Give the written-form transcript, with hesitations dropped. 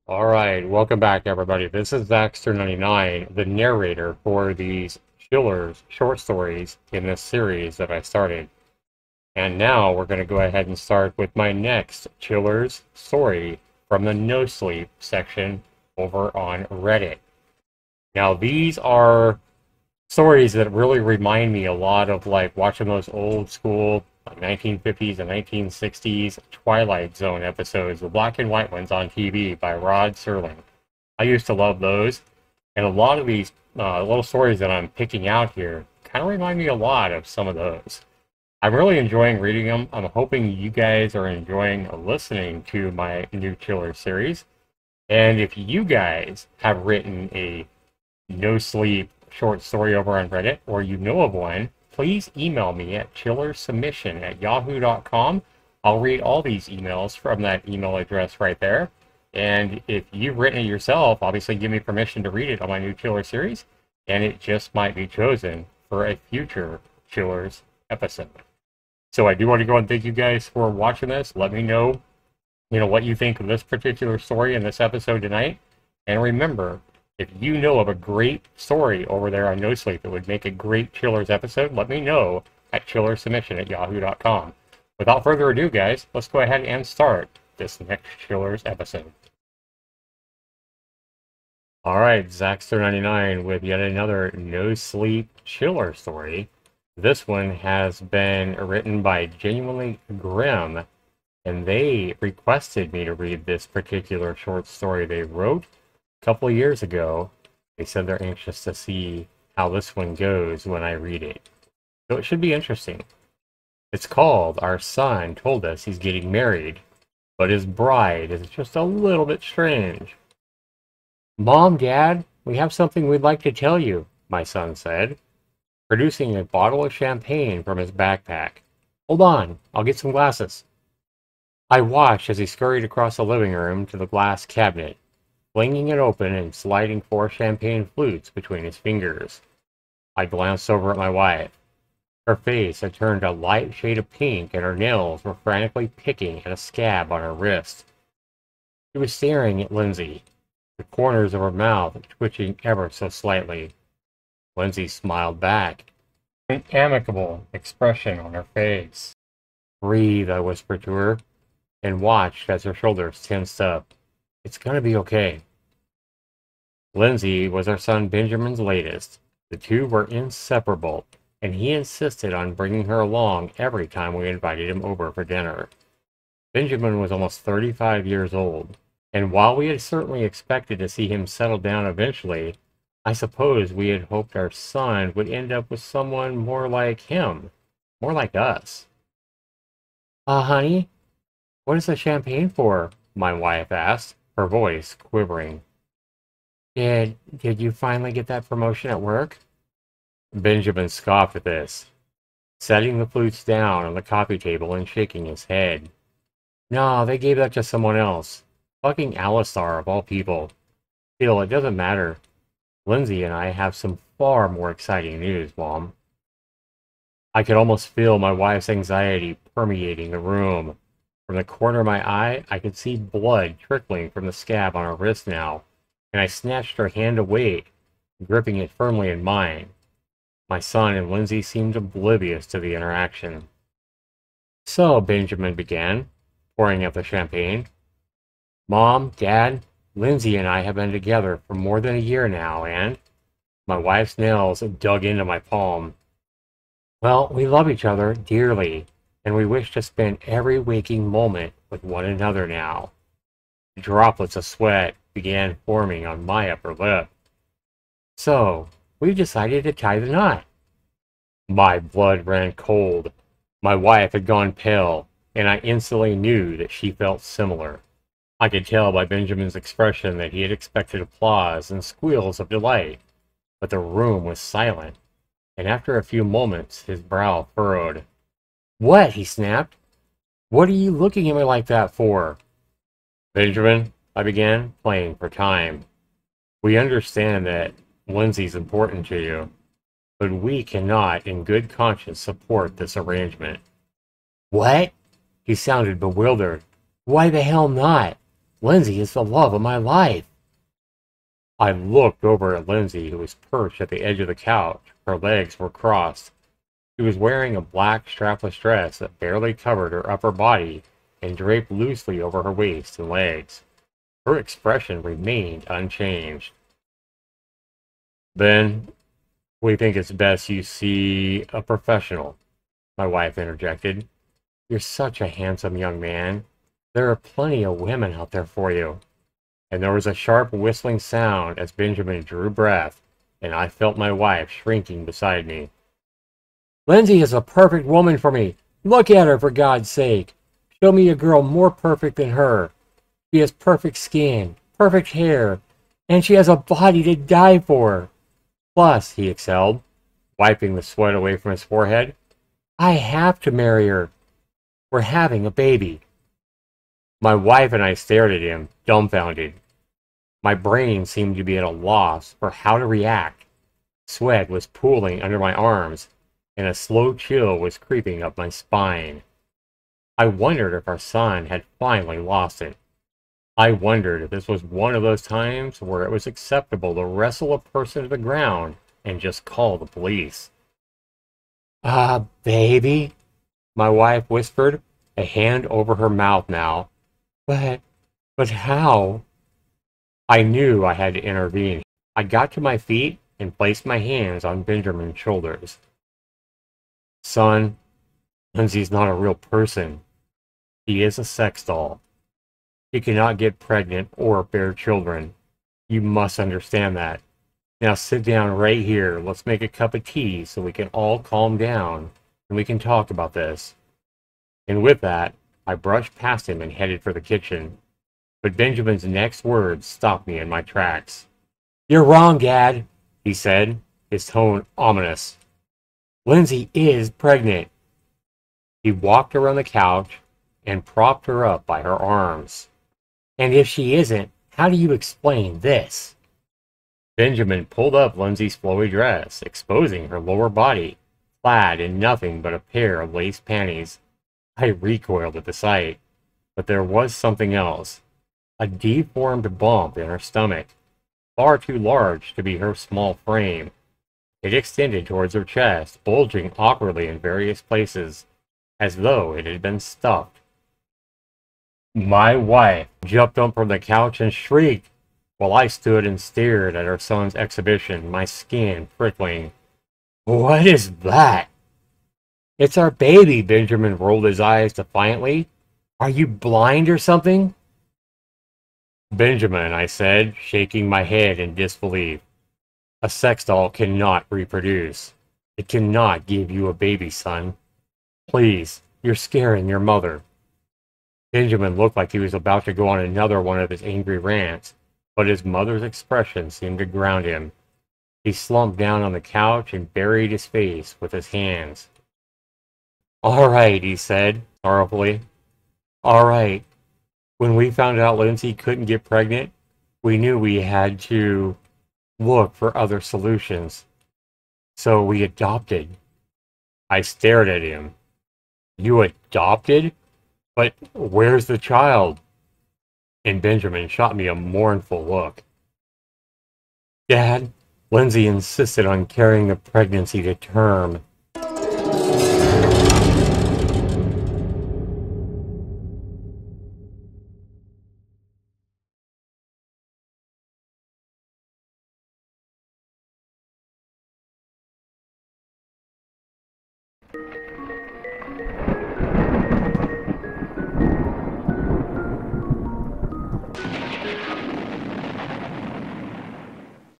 Alright, welcome back everybody. This is Zaxtor99, the narrator for these Chillers short stories in this series that I started. And now we're going to go ahead and start with my next Chillers story from the No Sleep section over on Reddit. Now these are stories that really remind me a lot of like watching those old school like 1950s and 1960s Twilight Zone episodes, the black and white ones on TV by Rod Serling. I used to love those, and a lot of these little stories that I'm picking out here kind of remind me a lot of some of those. I'm really enjoying reading them. I'm hoping you guys are enjoying listening to my new Chiller series. And if you guys have written a no sleep short story over on Reddit, or you know of one, please email me at chillersubmission@yahoo.com. I'll read all these emails from that email address right there. And if you've written it yourself, obviously give me permission to read it on my new Chiller series, and it just might be chosen for a future Chillers episode. So I do want to go and thank you guys for watching this. Let me know, what you think of this particular story in this episode tonight. And remember, if you know of a great story over there on No Sleep that would make a great Chillers episode, let me know at chillersubmission@yahoo.com. Without further ado, guys, let's go ahead and start this next Chillers episode. Alright, Zaxtor99 with yet another No Sleep Chiller story. This one has been written by Genuinely Grim, and they requested me to read this particular short story they wrote couple of years ago. They said they're anxious to see how this one goes when I read it. So it should be interesting. It's called Our Son Told Us He's Getting Married, but his bride is just a little bit strange. Mom, Dad, we have something we'd like to tell you, my son said, producing a bottle of champagne from his backpack. Hold on, I'll get some glasses. I watched as he scurried across the living room to the glass cabinet, flinging it open and sliding 4 champagne flutes between his fingers. I glanced over at my wife. Her face had turned a light shade of pink, and her nails were frantically picking at a scab on her wrist. She was staring at Lindsay, the corners of her mouth twitching ever so slightly. Lindsay smiled back, an amicable expression on her face. Breathe, I whispered to her, and watched as her shoulders tensed up. It's gonna be okay. Lindsay was our son Benjamin's latest. The two were inseparable, and he insisted on bringing her along every time we invited him over for dinner. Benjamin was almost 35 years old, and while we had certainly expected to see him settle down eventually, I suppose we had hoped our son would end up with someone more like him, more like us. Honey, what is the champagne for? My wife asked, her voice quivering. Did you finally get that promotion at work? Benjamin scoffed at this, setting the flutes down on the coffee table and shaking his head. No, they gave that to someone else. Fucking Alistar, of all people. Still, it doesn't matter. Lindsay and I have some far more exciting news, Mom. I could almost feel my wife's anxiety permeating the room. From the corner of my eye, I could see blood trickling from the scab on her wrist now, and I snatched her hand away, gripping it firmly in mine. My son and Lindsay seemed oblivious to the interaction. So, Benjamin began, pouring out the champagne. Mom, Dad, Lindsay and I have been together for more than a year now, and my wife's nails dug into my palm. Well, we love each other dearly, and we wish to spend every waking moment with one another now. Droplets of sweat began forming on my upper lip. So, we've decided to tie the knot. My blood ran cold. My wife had gone pale, and I instantly knew that she felt similar. I could tell by Benjamin's expression that he had expected applause and squeals of delight, but the room was silent, and after a few moments his brow furrowed. What? He snapped. What are you looking at me like that for? Benjamin, I began, playing for time. We understand that Lindsay's important to you, but we cannot in good conscience support this arrangement. What? He sounded bewildered. Why the hell not? Lindsay is the love of my life. I looked over at Lindsay, who was perched at the edge of the couch. Her legs were crossed. She was wearing a black strapless dress that barely covered her upper body and draped loosely over her waist and legs. Her expression remained unchanged. "Then we think it's best you see a professional," my wife interjected. "You're such a handsome young man. There are plenty of women out there for you." And there was a sharp whistling sound as Benjamin drew breath, and I felt my wife shrinking beside me. "Lindsay is a perfect woman for me. Look at her, for God's sake. Show me a girl more perfect than her. She has perfect skin, perfect hair, and she has a body to die for. Plus," he excelled, wiping the sweat away from his forehead, "I have to marry her. We're having a baby." My wife and I stared at him, dumbfounded. My brain seemed to be at a loss for how to react. Sweat was pooling under my arms, and a slow chill was creeping up my spine. I wondered if our son had finally lost it. I wondered if this was one of those times where it was acceptable to wrestle a person to the ground and just call the police. Baby," my wife whispered, a hand over her mouth now. But how?" I knew I had to intervene. I got to my feet and placed my hands on Benjamin's shoulders. "Son, Lindsay's not a real person. She is a sex doll. She cannot get pregnant or bear children. You must understand that. Now sit down right here. Let's make a cup of tea so we can all calm down and we can talk about this." And with that, I brushed past him and headed for the kitchen. But Benjamin's next words stopped me in my tracks. "You're wrong, Dad," he said, his tone ominous. "Lindsay is pregnant." He walked around the couch and propped her up by her arms. "And if she isn't, how do you explain this?" Benjamin pulled up Lindsay's flowy dress, exposing her lower body, clad in nothing but a pair of lace panties. I recoiled at the sight, but there was something else. A deformed bump in her stomach, far too large to be her small frame. It extended towards her chest, bulging awkwardly in various places, as though it had been stuffed. My wife jumped up from the couch and shrieked, while I stood and stared at our son's exhibition, my skin prickling. "What is that?" "It's our baby," Benjamin rolled his eyes defiantly. "Are you blind or something?" "Benjamin," I said, shaking my head in disbelief, "a sex doll cannot reproduce. It cannot give you a baby, son. Please, you're scaring your mother." Benjamin looked like he was about to go on another one of his angry rants, but his mother's expression seemed to ground him. He slumped down on the couch and buried his face with his hands. "All right," he said, sorrowfully. "All right. When we found out Lindsay couldn't get pregnant, we knew we had to look for other solutions. So we adopted." I stared at him. "You adopted? But where's the child?" And Benjamin shot me a mournful look. "Dad, Lindsay insisted on carrying the pregnancy to term.